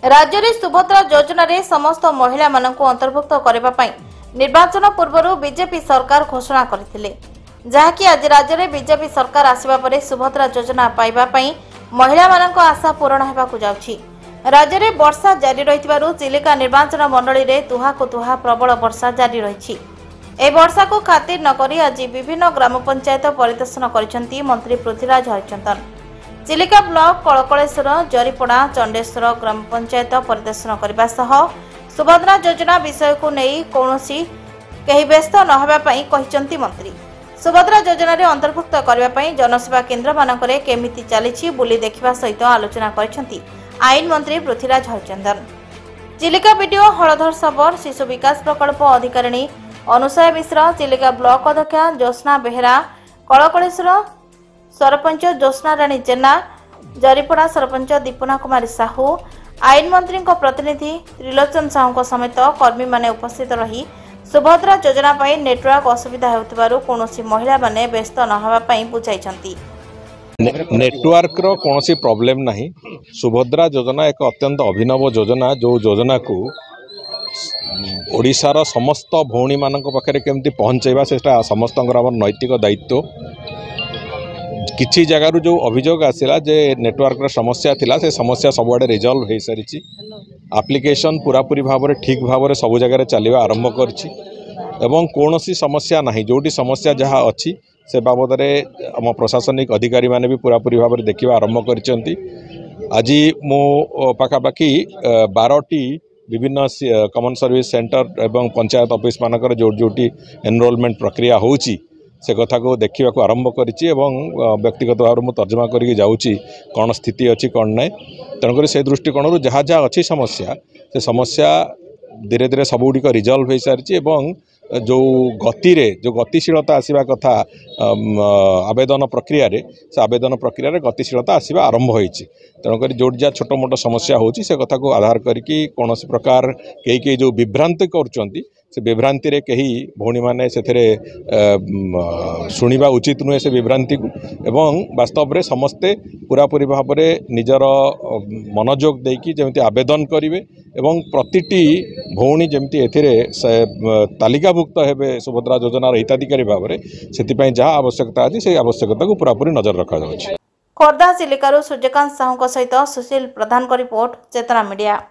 राज्य में सुभद्रा योजना रे समस्त महिला मानकु अंतर्भुक्त करबा पई निर्वाचन पूर्व बीजेपी सरकार घोषणा करथिले, जहाँकि आज राज्य में बीजेपी सरकार आसिबा परे सुभद्रा योजना पाइबा पई महिला मानक आशा पूरण हेबाकु जाउछि। राज्य में वर्षा जारी रहितबारु चिलिका निर्वाचन मंडली रे तुहा को तुहा प्रबल वर्षा जारी रहिछि। ए वर्षा को खातिर नकरी आज विभिन्न ग्राम पंचायत परिदर्शन करिसेंती मंत्री पृथ्वीराज हरिचंदन। चिलिका ब्लॉक कलकलेश्वर, जरीपड़ा, चंडेश्वर ग्राम पंचायत परिदर्शन करने सह सुभद्रा योजना विषय को नहीं कौनसी कहीं व्यस्त नहबा पई कहिसंती मंत्री। सुभद्रा योजना रे अंतर्भुक्त करबा पई जनसेवा केन्द्र मानकरे केमिति चलीछि बुली देखिबा सहित आलोचना करिसंती आईन मंत्री पृथ्वीराज हरिचंदन। चिलिका वीडियो हलधर सबर शिशु विकास प्रकल्प अधिकारिणी अनुसया मिश्र, चिलिका ब्लॉक अध्यक्षा ज्योत्स्ना बेहेरा, कलकलेश्वर सरपंच ज्योत्स्ना राणी जेना, जरीपड़ा सरपंच दीपना कुमारी साहू, आईन मंत्री प्रतिनिधि त्रिलोचन साहू समेत कर्मी माने उपस्थित रही सुभद्रा योजना पाई नेटवर्क असुविधा हेउतिबारु कोनोसी महिला माने व्यस्त नहबा पई बुझाइछंती। नेटवर्क रो कोनोसी प्रॉब्लम नहीं। सुभद्रा योजना एक अत्यंत अभिनव योजना, जो योजना को ओडिशार समस्त भौणी मानक पाखरे केमती पहुंचेबा सेटा समस्तंकर नैतिक दायित्व। किछि जगारु जो अभियोग आसिला जे नेटवर्क रो समस्या थिला, से समस्या सबुआडे रिजल्व हो सारी। एप्लिकेशन पूरापूरी भाव में ठीक भाव में सब जगह चलवा आरंभ करछि एवं कौनसी समस्या नहीं। जोटी समस्या जहाँ अच्छी से बाबद आम प्रशासनिक अधिकारी माने भी पूरापूरी भाव में देखा आरंभ करछंती। आज मो पाखापाखि 12टी विभिन्न कॉमन सर्विस सेंटर एवं पंचायत ऑफिस मानकर जोटी एनरोलमेंट प्रक्रिया होउची से कथा को देखा आरंभ करिछि एवं व्यक्तिगत भाव में तर्जमा करके जाऊँगी कौन स्थिति अच्छी कौन ना। तेणुक से दृष्टिकोण जहाँ जहाँ अच्छी समस्या से समस्या धीरे धीरे सबुड़ रिजल्व हो सारी एवं जो गतिशीलता आसवा कथा आवेदन प्रक्रिया रे से आवेदन प्रक्रिया रे गतिशीलता आसवा आरंभ होइछि। तेणुक जो जहाँ छोट मोट समस्या होची से कथा को आधार करके कौन प्रकार कई जो विभ्रांति करुँच से विभ्रांति रे कहीं भौणी माने से शुणा उचित नुहे से विभ्रांति को एवं वास्तव में समस्ते पूरापूरी भाव में निजर मनोयोग देकी जमी आवेदन करेंगे एवं प्रतिटी भौणी जमी ए तालिकाभुक्त हेबे सुभद्रा योजनार हिताधिकारी भाव में से जहाँ आवश्यकता अच्छी से आवश्यकता को पूरापूरी नजर रखा जाउछि। खोर्धा चिलिकारु सूर्यकांत साहू सहित सुशील प्रधान को रिपोर्ट, चेतना मीडिया।